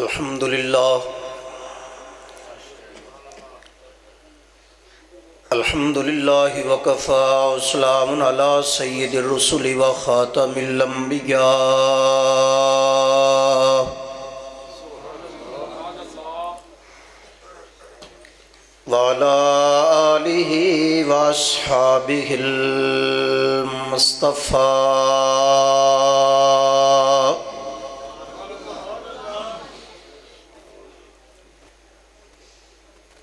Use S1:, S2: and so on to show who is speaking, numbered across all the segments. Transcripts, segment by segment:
S1: الحمد للہ وکفی وسلام علی سید الرسل وخاتم الانبیاء وعلی آلہ واصحابہ المصطفى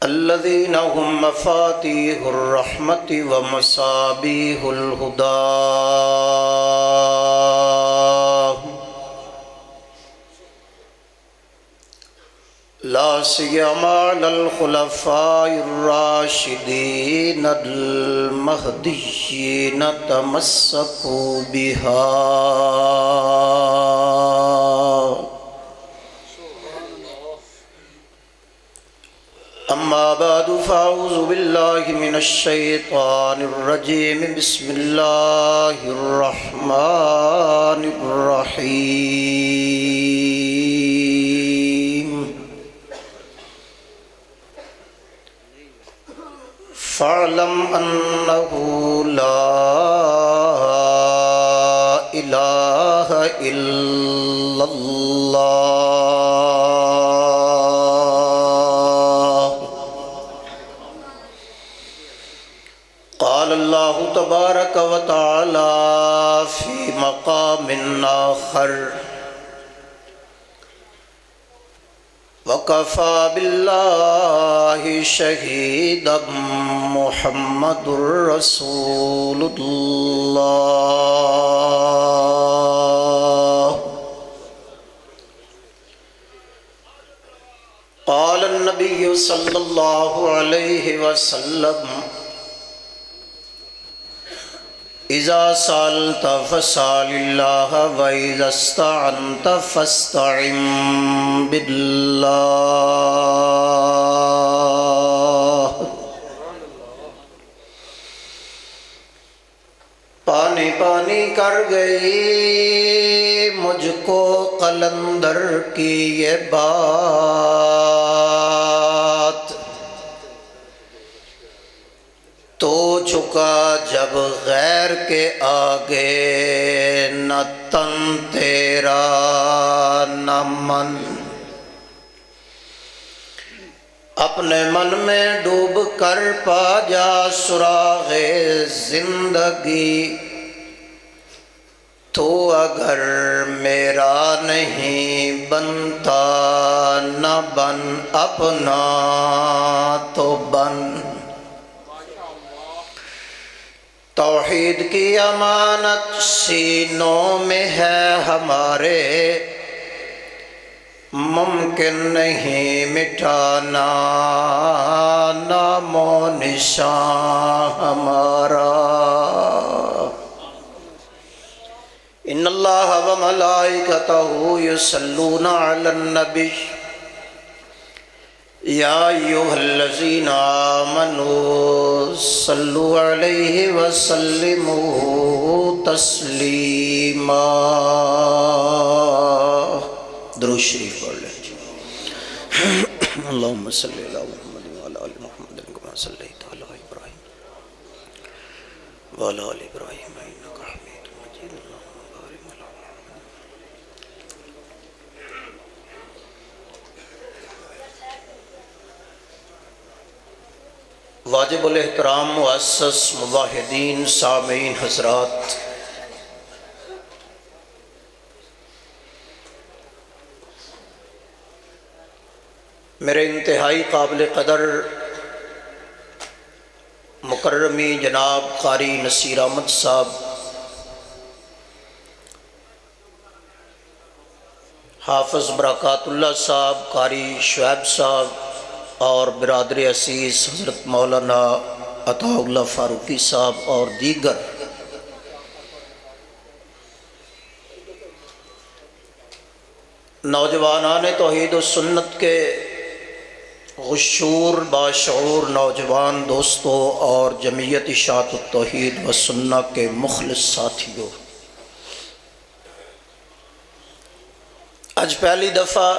S1: الذين هم مفاتيح الرحمة ومصابيح الهدى لا سيما على الخلفاء الراشدين المهديين تمسكوا بها أما بعد فأعوذ بالله من الشيطان الرجيم بسم الله الرحمن الرحيم فاعلم أنه لا إله إلا الله قال الله تبارك وتعالى في مقام آخر وكفى بالله شهيدا محمد رسول الله قال النبي صلى الله عليه وسلم اذا سألت فاسأل الله واذا استعنت فاستعن بالله پانی پانی کر گئی مجھ کو قلندر کی یہ بات تو جھکا جب غیر کے آگے نہ تن تیرا نہ من اپنے من میں ڈوب کر پا جا سراغ زندگی تو اگر میرا نہیں بنتا نہ بن اپنا تو بن توحید کی امانت سینوں میں ہے ہمارے ممکن نہیں مٹانا نام و نشان ہمارا ان اللہ و ملائکتہ یصلون علی النبی یا ایھا الذین آمنوا صلوا علیہ وسلموا تسلیما درود شریف پڑھ لیں اللہم صلی علی محمد وعلی آل محمد کما صلیت علی ابراہیم وعلی آل ابراہیم انک حمید مجید اللہم بارک علی واجب الاحترام مؤسس مباحثین سامعین حضرات، میرے انتہائی قابل قدر مکرمی جناب قاری نصیر احمد صاحب، حافظ برکات اللہ صاحب، قاری شعیب صاحب اور برادر عزیز حضرت مولانا عطا اللہ فاروقی صاحب اور دیگر نوجوانان توحید و سنت کے غشور باشعور نوجوان دوستوں اور جمعیت اشاعت التوحید و سنت کے مخلص ساتھیوں، آج پہلی دفعہ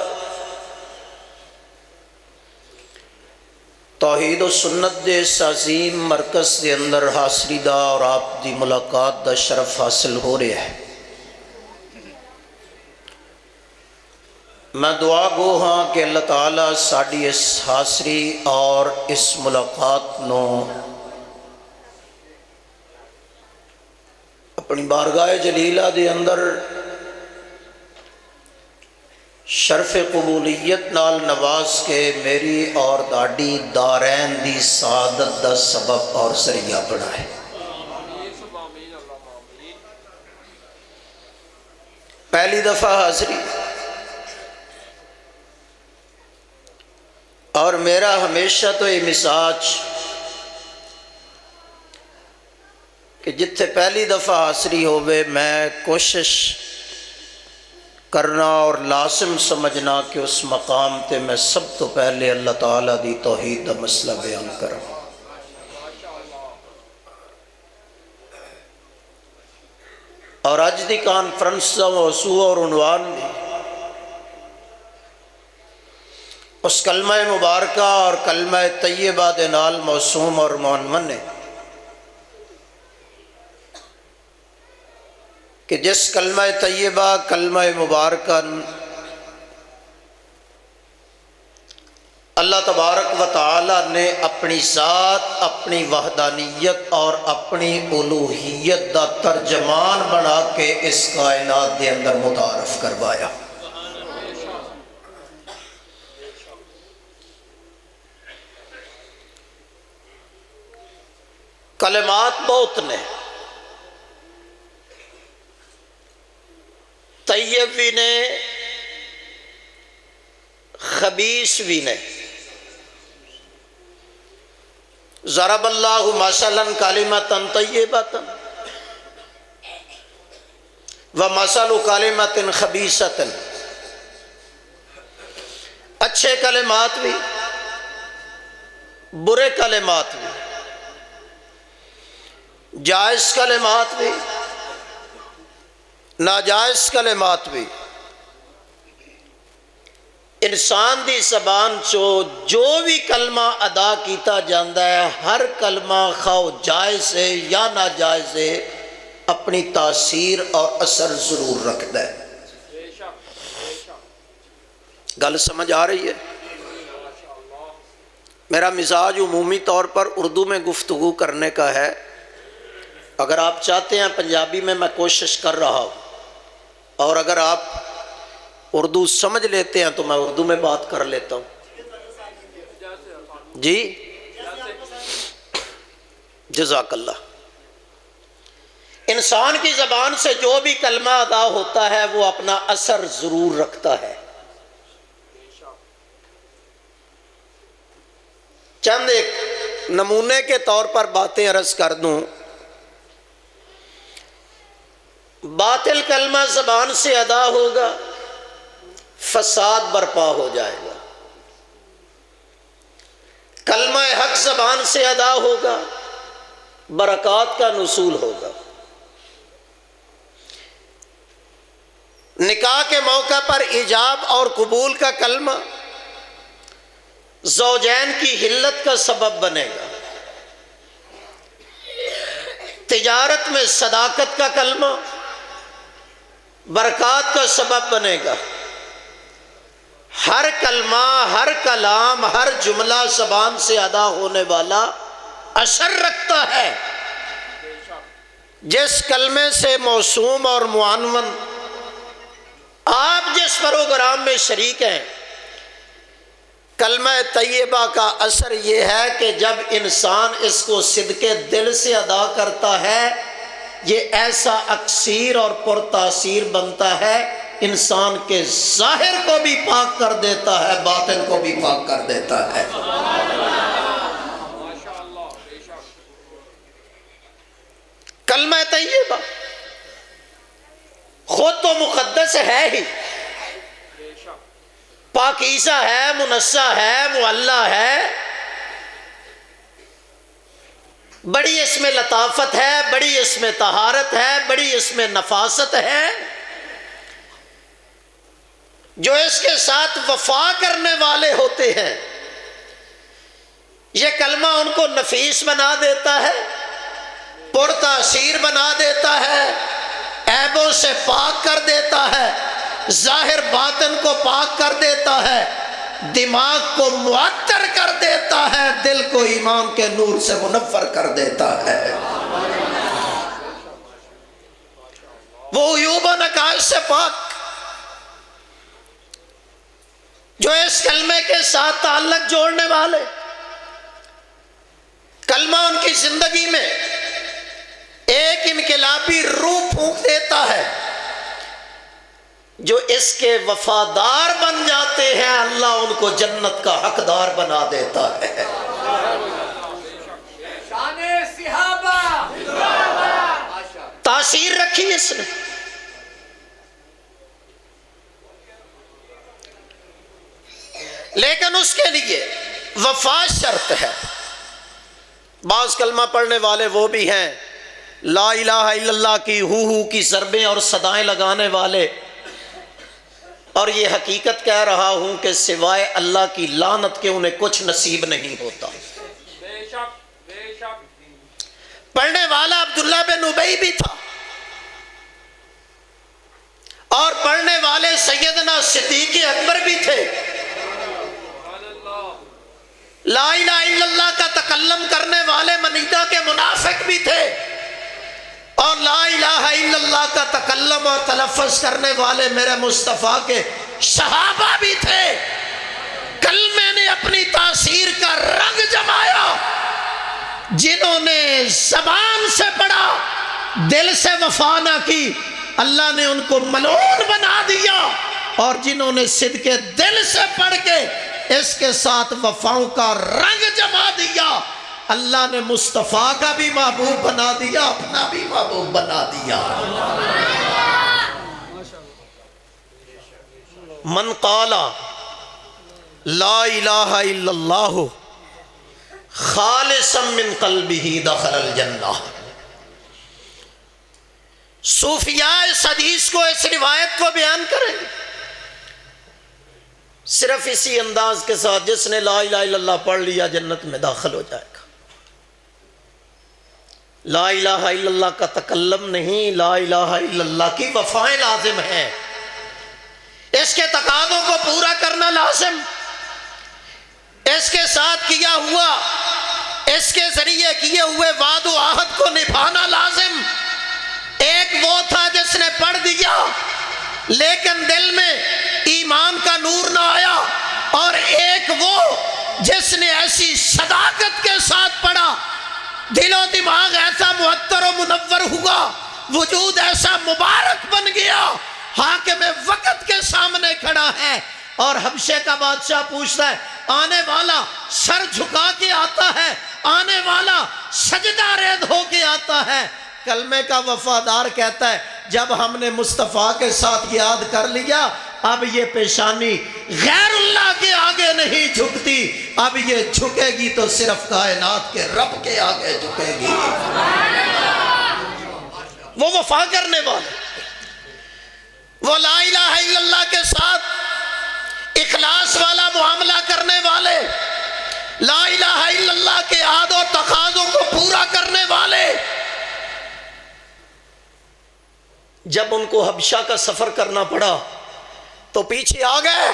S1: توحید و سنت دے اس عظیم مرکز دے اندر حاضری دا اور آپ دی ملاقات دا شرف حاصل ہو رہا ہے۔ میں دعا گو ہاں کہ اللہ تعالیٰ ساڑی اس حاضری اور اس ملاقات نو اپنی بارگاہ جلیلہ دے اندر شرف قبولیت نال نواز کے میری اور داڑی دارین دی سعادت دا سبب اور ذریعہ بنائے۔ پہلی دفعہ حاضری اور میرا ہمیشہ تو یہ مزاج کہ جتھے پہلی دفعہ حاضری ہوئے میں کوشش کرنا اور لازم سمجھنا کہ اس مقام تے میں سب تو پہلے اللہ تعالیٰ دی توحید دا مسئلہ بیان کروں۔ اور آج دی کانفرنس دا موضوع اور عنوان بھی اس کلمہ مبارکہ اور کلمہ طیبہ دے نال موسوم اور معنون ہے کہ جس کلمہ طیبہ کلمہ مبارکہ اللہ تبارک و تعالی نے اپنی ذات، اپنی وحدانیت اور اپنی الوہیت دا ترجمان بنا کے اس کائنات دے اندر متعارف کروایا۔ کلمات بہت نے، طیب بھی نے، خبیث بھی نے۔ ضرب اللہ مثلا کلمۃ طیبۃ ومثل کلمۃ خبیثۃ۔ اچھے کلمات بھی، برے کلمات بھی، جائز کلمات بھی، ناجائز کلمات بھی۔ انسان دی زبان جو بھی کلمہ ادا کیتا جاندہ ہے، ہر کلمہ خواہ جائز ہے یا ناجائز ہے، اپنی تاثیر اور اثر ضرور رکھتا ہے۔ گل سمجھ آ رہی ہے؟ میرا مزاج عمومی طور پر اردو میں گفتگو کرنے کا ہے۔ اگر آپ چاہتے ہیں پنجابی میں کوشش کر رہا ہوں، اور اگر آپ اردو سمجھ لیتے ہیں تو میں اردو میں بات کر لیتا ہوں۔ جی جزاک اللہ۔ انسان کی زبان سے جو بھی کلمہ ادا ہوتا ہے وہ اپنا اثر ضرور رکھتا ہے۔ چند ایک نمونے کے طور پر باتیں عرض کر دوں۔ باطل کلمہ زبان سے ادا ہوگا، فساد برپا ہو جائے گا۔ کلمہ حق زبان سے ادا ہوگا، برکات کا نزول ہوگا۔ نکاح کے موقع پر ایجاب اور قبول کا کلمہ زوجین کی حلت کا سبب بنے گا۔ تجارت میں صداقت کا کلمہ برکات کا سبب بنے گا۔ ہر کلمہ، ہر کلام، ہر جملہ زبان سے ادا ہونے والا اثر رکھتا ہے۔ جس کلمے سے موسوم اور معنون آپ جس پروگرام میں شریک ہیں، کلمہ طیبہ کا اثر یہ ہے کہ جب انسان اس کو صدقے دل سے ادا کرتا ہے، یہ ایسا اکثیر اور پرتاثیر بنتا ہے، انسان کے ظاہر کو بھی پاک کر دیتا ہے، باطن کو بھی پاک کر دیتا ہے۔ کلمہ طیبہ خود تو مقدس ہے ہی، پاکیزہ ہے، منزہ ہے، معلی ہے، بڑی اس میں لطافت ہے، بڑی اس میں طہارت ہے، بڑی اس میں نفاست ہے۔ جو اس کے ساتھ وفا کرنے والے ہوتے ہیں، یہ کلمہ ان کو نفیس بنا دیتا ہے، پرتاثیر بنا دیتا ہے، عیبوں سے پاک کر دیتا ہے، ظاہر باطن کو پاک کر دیتا ہے، دماغ کو معطر کر دیتا ہے، دل کو ایمان کے نور سے منور کر دیتا ہے۔ وہ عیوب و نقائص سے پاک جو اس کلمے کے ساتھ تعلق جوڑنے والے، کلمہ ان کی زندگی میں ایک انقلابی روح پھونک دیتا ہے۔ جو اس کے وفادار بن جاتے ہیں اللہ ان کو جنت کا حقدار بنا دیتا ہے۔ تاثیر رکھی اس نے۔ لیکن اس کے لیے وفا شرط ہے۔ بعض کلمہ پڑھنے والے وہ بھی ہیں لا الہ الا اللہ کی ہو کی ضربیں اور صدائیں لگانے والے، اور یہ حقیقت کہہ رہا ہوں کہ سوائے اللہ کی لعنت کے انہیں کچھ نصیب نہیں ہوتا۔ پڑھنے والا عبداللہ بن ابی بھی تھا، اور پڑھنے والے سیدنا صدیق اکبر بھی تھے۔ لا الہ الا اللہ کا تکلم کرنے والے منیدہ کے منافق بھی تھے، اور لا الہ الا اللہ کا تکلم اور تلفظ کرنے والے میرے مصطفیٰ کے صحابہ بھی تھے۔ کلمے نے اپنی تاثیر کا رنگ جمایا۔ جنہوں نے زبان سے پڑھا دل سے وفا نہ کی اللہ نے ان کو ملعون بنا دیا، اور جنہوں نے صدقے دل سے پڑھ کے اس کے ساتھ وفاؤں کا رنگ جما دیا اللہ نے مصطفیٰ کا بھی محبوب بنا دیا، اپنا بھی محبوب بنا دیا۔ من قال لا الہ الا اللہ خالصا من قلبہ دخل الجنہ۔ صوفیاء اس حدیث کو، اس روایت کو بیان کریں گے صرف اسی انداز کے ساتھ جس نے لا الہ الا اللہ پڑھ لیا جنت میں داخل ہو جائے گا۔ لا الہ الا اللہ کا تکلم نہیں، لا الہ الا اللہ کی وفائیں لازم ہیں، اس کے تقاضوں کو پورا کرنا لازم، اس کے ساتھ کیا ہوا، اس کے ذریعے کیے ہوئے وعد و عہد کو نبھانا لازم۔ ایک وہ تھا جس نے پڑھ دیا لیکن دل میں ایمان کا نور نہ آیا، اور ایک وہ جس نے ایسی صداقت کے ساتھ پڑھا دل و دماغ ایسا معطر و منور ہوا، وجود ایسا مبارک بن گیا، حاکم وقت کے سامنے کھڑا ہے اور حبشے کا بادشاہ پوچھتا ہے، آنے والا سر جھکا کے آتا ہے، آنے والا سجدہ ریز ہو کے آتا ہے۔ کلمے کا وفادار کہتا ہے جب ہم نے مصطفیٰ کے ساتھ یاد کر لیا اب یہ پیشانی غیر اللہ کے آگے نہیں جھکتی، اب یہ جھکے گی تو صرف کائنات کے رب کے آگے جھکے گی۔ وہ وفا کرنے والے، وہ لا الہ الا اللہ کے ساتھ اخلاص والا معاملہ کرنے والے، لا الہ الا اللہ کے عہد و تقاضوں کو پورا کرنے والے، جب ان کو حبشہ کا سفر کرنا پڑا تو پیچھے آ گئے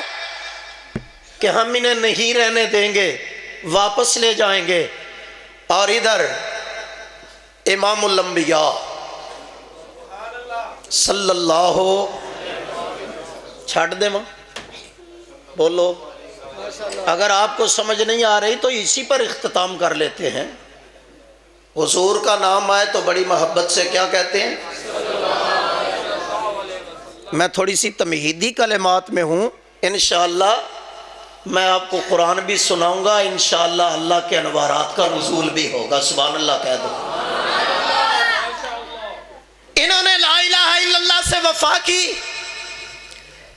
S1: کہ ہم انہیں نہیں رہنے دیں گے، واپس لے جائیں گے۔ اور ادھر امام الانبیاء صلی اللہ چھاڑ دے ماں بولو، اگر آپ کو سمجھ نہیں آ رہی تو اسی پر اختتام کر لیتے ہیں۔ حضور کا نام آئے تو بڑی محبت سے کیا کہتے ہیں؟ میں تھوڑی سی تمہیدی کلمات میں ہوں، انشاءاللہ میں آپ کو قرآن بھی سناؤں گا، انشاءاللہ اللہ کے انوارات کا نزول بھی ہوگا، سبحان اللہ کہہ دو۔ انہوں نے لا الہ الا اللہ سے وفا کی،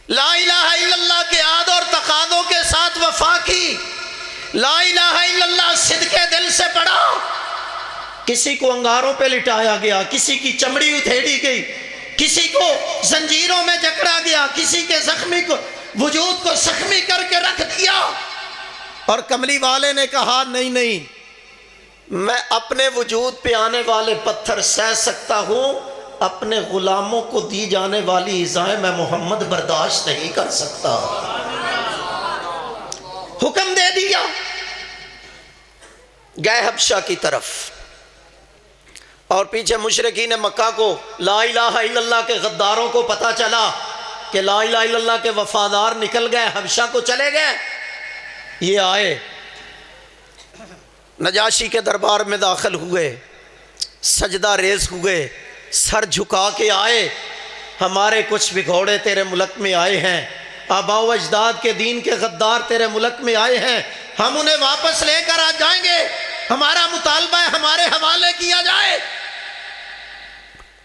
S1: لا الہ الا اللہ کے عہد اور تقاضوں کے ساتھ وفا کی، لا الہ الا اللہ صدقے دل سے پڑھا۔ کسی کو انگاروں پہ لٹایا گیا، کسی کی چمڑی ادھیڑی گئی، کسی کو زنجیروں میں جکڑا گیا، کسی کے زخمی کو وجود کو زخمی کر کے رکھ دیا، اور کملی والے نے کہا نہیں نہیں، میں اپنے وجود پہ آنے والے پتھر سہ سکتا ہوں، اپنے غلاموں کو دی جانے والی ایذائیں میں محمد برداشت نہیں کر سکتا۔ حکم دے دیا، گئے حبشہ کی طرف، اور پیچھے مشرکین مکہ کو لا الہ الا اللہ کے غداروں کو پتا چلا کہ لا الہ الا اللہ کے وفادار نکل گئے، حبشہ کو چلے گئے۔ یہ آئے نجاشی کے دربار میں داخل ہوئے، سجدہ ریز ہوئے، سر جھکا کے آئے، ہمارے کچھ بگھوڑے تیرے ملک میں آئے ہیں، آباء و اجداد کے دین کے غدار تیرے ملک میں آئے ہیں، ہم انہیں واپس لے کر آ جائیں گے، ہمارا مطالبہ ہے ہمارے حوالے کیا جائے۔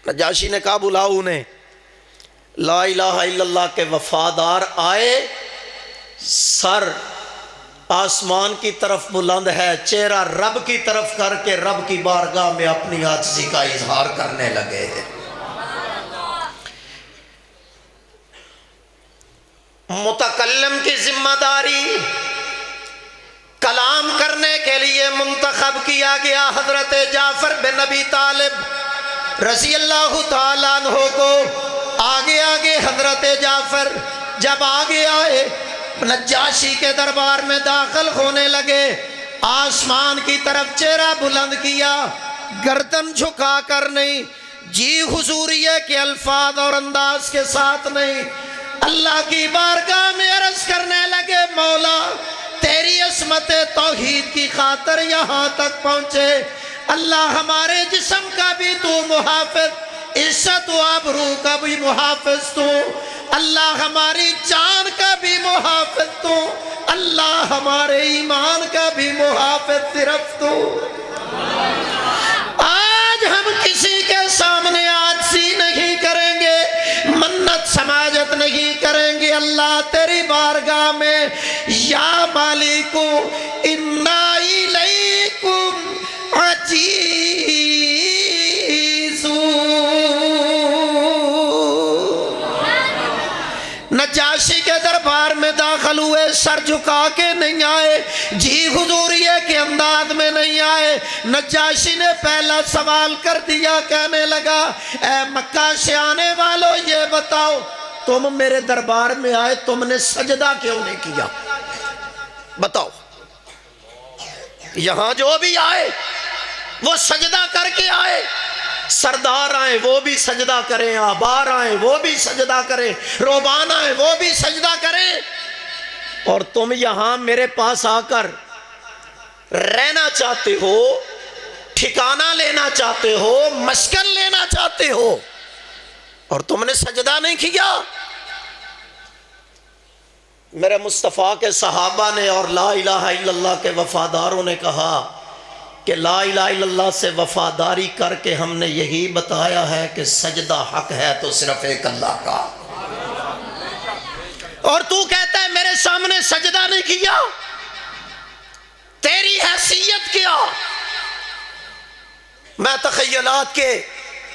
S1: نجاشی نے کہا بلاؤ انہیں۔ لا الہ الا اللہ کے وفادار آئے، سر آسمان کی طرف بلند ہے، چہرہ رب کی طرف کر کے رب کی بارگاہ میں اپنی عاجزی کا اظہار کرنے لگے۔ متکلم کی ذمہ داری کلام کرنے کے لیے منتخب کیا گیا حضرت جعفر بن ابی طالب رضی اللہ تعالیٰ عنہ کو۔ آگے آگے حضرت جعفر جب آگے آئے، نجاشی کے دربار میں داخل ہونے لگے، آسمان کی طرف چہرہ بلند کیا، گردن جھکا کر نہیں، جی حضوریہ کے الفاظ اور انداز کے ساتھ نہیں، اللہ کی بارگاہ میں عرض کرنے لگے مولا تیری عصمت توحید کی خاطر یہاں تک پہنچے، اللہ ہمارے جسم کا بھی تو محافظ، عزت و آبرو کا بھی محافظ تو، اللہ ہماری جان کا بھی محافظ تو، اللہ ہمارے ایمان کا بھی محافظ صرف تو۔ آج ہم کسی کے سامنے عاجزی نہیں کریں گے، منت سماجت نہیں کریں گے، اللہ تیری بارگاہ میں یا مالک انا الیکم عجیز۔ نجاشی کے دربار میں داخل ہوئے، سر جھکا کے نہیں آئے، جی حضوریہ کے انداز میں نہیں آئے۔ نجاشی نے پہلا سوال کر دیا، کہنے لگا اے مکہ سے آنے والوں یہ بتاؤ تم میرے دربار میں آئے، تم نے سجدہ کیوں نہیں کیا؟ بتاؤ۔ یہاں جو بھی آئے وہ سجدہ کر کے آئے، سردار آئیں وہ بھی سجدہ کریں، آبار آئیں وہ بھی سجدہ کریں، روبان آئیں وہ بھی سجدہ کریں، اور تم یہاں میرے پاس آ کر رہنا چاہتے ہو، ٹھکانہ لینا چاہتے ہو، مسکن لینا چاہتے ہو، اور تم نے سجدہ نہیں کیا۔ میرے مصطفیٰ کے صحابہ نے اور لا الہ الا اللہ کے وفاداروں نے کہا کہ لا الہ الا اللہ سے وفاداری کر کے ہم نے یہی بتایا ہے کہ سجدہ حق ہے تو صرف ایک اللہ کا، اور تو کہتا ہے میرے سامنے سجدہ نہیں کیا، تیری حیثیت کیا؟ میں تخیلات کے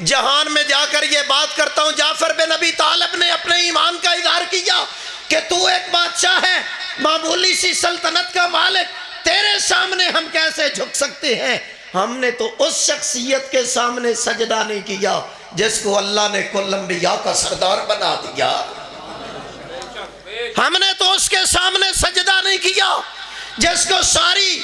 S1: جہان میں جا کر یہ بات کرتا ہوں، جعفر بن ابی طالب نے اپنے ایمان کا اظہار کیا کہ تو ایک بادشاہ ہے، معمولی سی سلطنت کا مالک، تیرے سامنے ہم کیسے جھک سکتے ہیں؟ ہم نے تو اس شخصیت کے سامنے سجدہ نہیں کیا جس کو اللہ نے کل انبیاء کا سردار بنا دیا، ہم نے تو اس کے سامنے سجدہ نہیں کیا جس کو ساری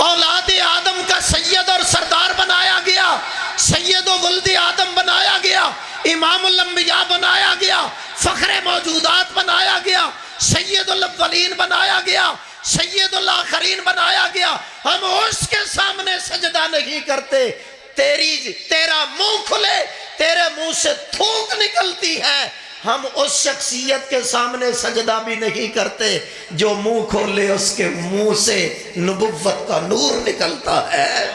S1: اولاد آدم کا سید اور سردار بنایا گیا، سید و ولد آدم بنایا گیا، امام الانبیاء بنایا گیا، فخر موجودات بنایا گیا، سید الاولین بنایا گیا، سید الآخرین بنایا گیا، ہم اس کے سامنے سجدہ نہیں کرتے۔ تیرا منہ کھلے، تیرے منہ سے تھوک نکلتی ہے، ہم اس شخصیت کے سامنے سجدہ بھی نہیں کرتے جو منہ کھولے اس کے منہ سے نبوت کا نور نکلتا ہے،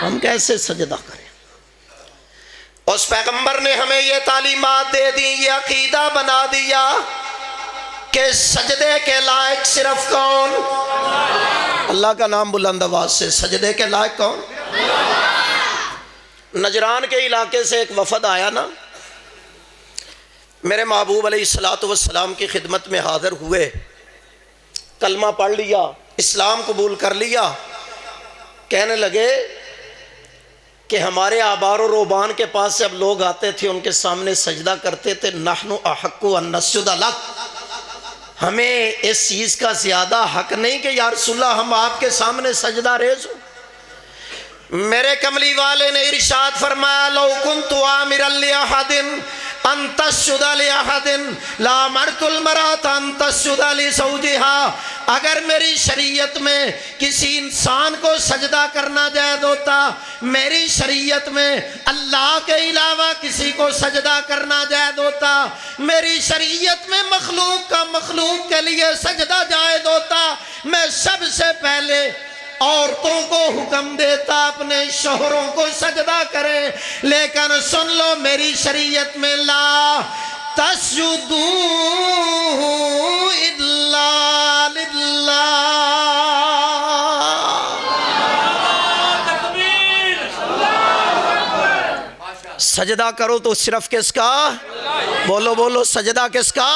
S1: ہم کیسے سجدہ کریں؟ اس پیغمبر نے ہمیں یہ تعلیمات دے دی، یہ عقیدہ بنا دیا کہ سجدے کے لائق صرف کون؟ اللہ کا نام بلند آواز سے، سجدے کے لائق کون؟ نجران کے علاقے سے ایک وفد آیا نا، میرے محبوب علیہ الصلوۃ والسلام کی خدمت میں حاضر ہوئے، کلمہ پڑھ لیا، اسلام قبول کر لیا، کہنے لگے کہ ہمارے آبار و روبان کے پاس سے اب لوگ آتے تھے، ان کے سامنے سجدہ کرتے تھے، نحن احق ان نسجد لک، ہمیں اس چیز کا زیادہ حق نہیں کہ یا رسول اللہ ہم آپ کے سامنے سجدہ ریز ہوں۔ میرے کملی والے نے ارشاد فرمایا لو کنت آمرا لأحد ان تسجد لأحد لامرت المرأة ان تسجد لزوجها، اگر میری شریعت میں کسی انسان کو سجدہ کرنا جائز ہوتا، میری شریعت میں اللہ کے علاوہ کسی کو سجدہ کرنا جائز ہوتا، میری شریعت میں مخلوق کا مخلوق کے لیے سجدہ جائز ہوتا، میں سب سے پہلے عورتوں کو حکم دیتا اپنے شوہروں کو سجدہ کریں، لیکن سن لو میری شریعت میں لا تسجدوا الا للہ، سجدہ کرو تو صرف کس کا؟ بولو بولو، سجدہ کس کا؟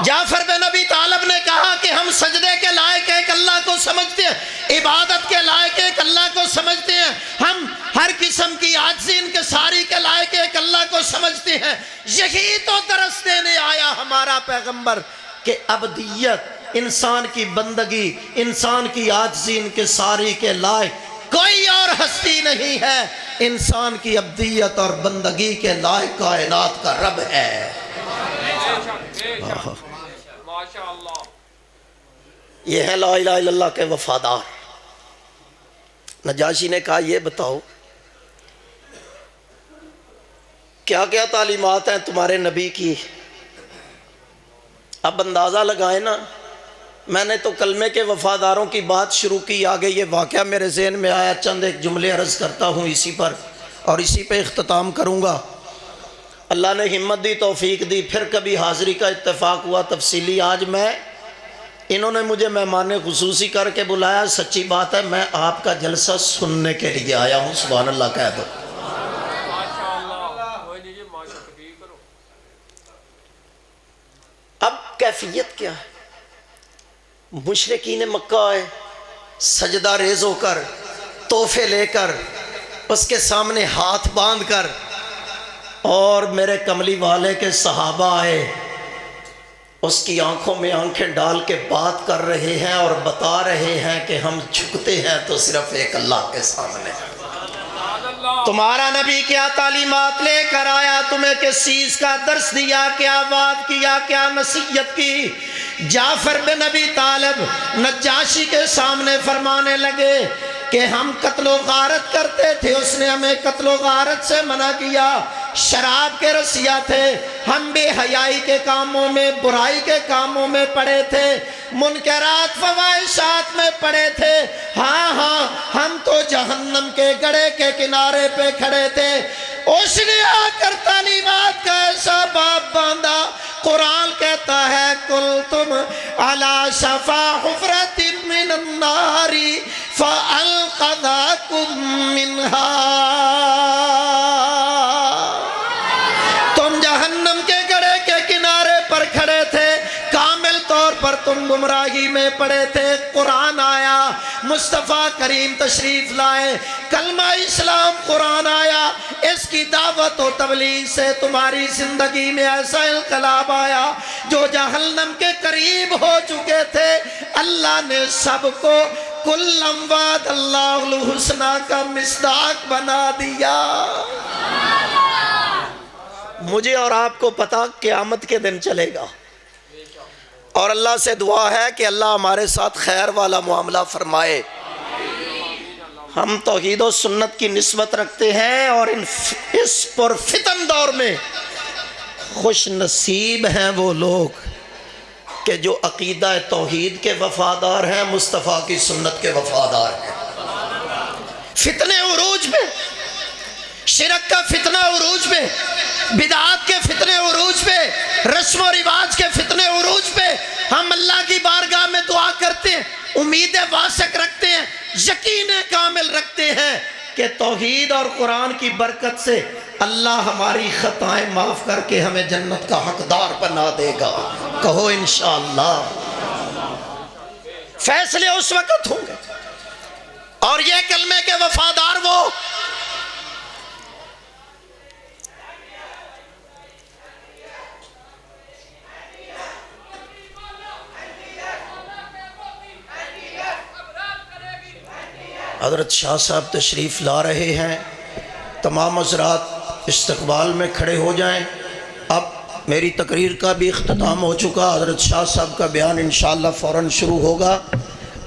S1: جعفر بن ابی طالب نے کہا کہ ہم سجدے کے لائق ایک اللہ کو سمجھتے ہیں، عبادت کے لائق ایک اللہ کو سمجھتے ہیں، ہم ہر قسم کی عاجزی انکساری کے لائق ایک اللہ کو سمجھتے ہیں۔ یہی تو درس دینے آیا ہمارا پیغمبر کہ ابدیت، انسان کی بندگی، انسان کی عاجزی انکساری کے لائق کوئی اور ہستی نہیں ہے، انسان کی ابدیت اور بندگی کے لائق کائنات کا رب ہے۔ یہ ہے لا الہ الا اللہ کے وفادار۔ نجاشی نے کہا یہ بتاؤ کیا کیا تعلیمات ہیں تمہارے نبی کی، اب اندازہ لگائیں نا۔ میں نے تو کلمے کے وفاداروں کی بات شروع کی، آگے یہ واقعہ میرے ذہن میں آیا، چند ایک جملے عرض کرتا ہوں اسی پر اور اسی پہ اختتام کروں گا۔ اللہ نے ہمت دی، توفیق دی، پھر کبھی حاضری کا اتفاق ہوا تفصیلی۔ آج انہوں نے مجھے مہمان خصوصی کر کے بلایا، سچی بات ہے میں آپ کا جلسہ سننے کے لیے آیا ہوں، سبحان اللہ کہہ دو۔ اب کیفیت کیا ہے؟ مشرکین مکہ آئے سجدہ ریز ہو کر، تحفے لے کر، اس کے سامنے ہاتھ باندھ کر، اور میرے کملی والے کے صحابہ آئے، اس کی آنکھوں میں آنکھیں ڈال کے بات کر رہے ہیں اور بتا رہے ہیں کہ ہم جھکتے ہیں تو صرف ایک اللہ کے سامنے۔ تمہارا نبی کیا تعلیمات لے کر آیا، تمہیں کس چیز کا درس دیا، کیا بات کیا، کیا نصیحت کی؟ جعفر بن ابی طالب نجاشی کے سامنے فرمانے لگے کہ ہم قتل و غارت کرتے تھے، اس نے ہمیں قتل و غارت سے منع کیا، شراب کے رسیا تھے، ہم بے حیائی کے کاموں میں، برائی کے کاموں میں پڑے تھے، منکرات فواحشات میں پڑے تھے، ہاں ہم تو جہنم کے گڑھے کے کنارے پہ کھڑے تھے۔ اس نے آ کر تعلیمات کا ایسا باب باندھا، قرآن کہتا ہے کُلْتُمْ عَلَى شَفَا حُفْرَةٍ مِّنَ النَّارِ فَأَنْقَذَكُم مِّنْهَا، تم جہنم کے گڑھے کے کنارے پر کھڑے تھے، کامل طور پر تم گمراہی میں پڑے تھے، قرآن آیا، مصطفیٰ کریم تشریف لائے، کلمہ اسلام قرآن آیا، اس کی دعوت و تبلیغ سے تمہاری زندگی میں ایسا انقلاب آیا، جو جہنم کے قریب ہو چکے تھے اللہ نے سب کو کلم وعد اللہ الحسنہ کا مصداق بنا دیا۔ مجھے اور آپ کو پتا قیامت کے دن چلے گا، اور اللہ سے دعا ہے کہ اللہ ہمارے ساتھ خیر والا معاملہ فرمائے۔ ہم توحید و سنت کی نسبت رکھتے ہیں، اور اس پر فتن دور میں خوش نصیب ہیں وہ لوگ کہ جو عقیدہ توحید کے وفادار ہیں، مصطفیٰ کی سنت کے وفادار ہیں۔ فتنے عروج میں، شرک کا فتنہ عروج میں، بدعات کے فتنے عروج پہ، رسم و رواج کے فتنے عروج پہ، ہم اللہ کی بارگاہ میں دعا کرتے ہیں، امید واسق رکھتے ہیں، یقین کامل رکھتے ہیں کہ توحید اور قرآن کی برکت سے اللہ ہماری خطائیں معاف کر کے ہمیں جنت کا حقدار بنا دے گا۔ کہو انشاءاللہ۔ فیصلے اس وقت ہوں گے، اور یہ کلمے کے وفادار وہ حضرت شاہ صاحب تشریف لا رہے ہیں۔ تمام حضرات استقبال میں کھڑے ہو جائیں۔ اب میری تقریر کا بھی اختتام ہو چکا، حضرت شاہ صاحب کا بیان انشاءاللہ فوراً شروع ہوگا۔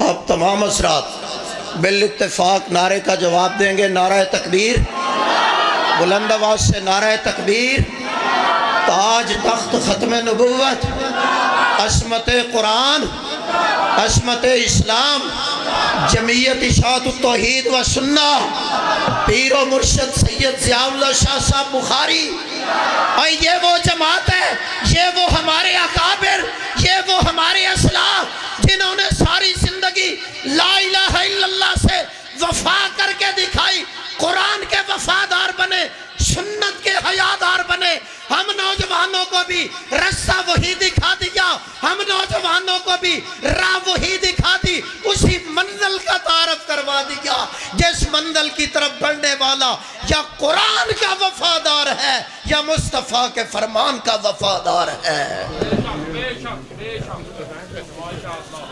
S1: اب تمام حضرات بالاتفاق نعرے کا جواب دیں گے۔ نعرہ تکبیر، بلند آواز سے نعرہ تکبیر۔ تاج تخت ختم نبوت، عصمت قرآن، عصمت اسلام، جمعیت اشاعت التوحید و سنہ، پیر و مرشد سید ضیاء اللہ شاہ صاحب بخاری۔ اور یہ وہ جماعت ہے، یہ وہ ہمارے اکابر، یہ وہ ہمارے اسلاف جنہوں نے ساری زندگی لا الہ الا اللہ سے وفا کر کے دکھائی، قرآن کے وفادار بنے، سنت کے حیادار بنے۔ ہم نوجوانوں کو بھی رستہ وہی دکھا دیا، ہم نوجوانوں کو بھی راہ وہی دکھا دی، اسی منزل کا تعارف کروا دیا جس منزل کی طرف بڑھنے والا یا قرآن کا وفادار ہے یا مصطفیٰ کے فرمان کا وفادار ہے۔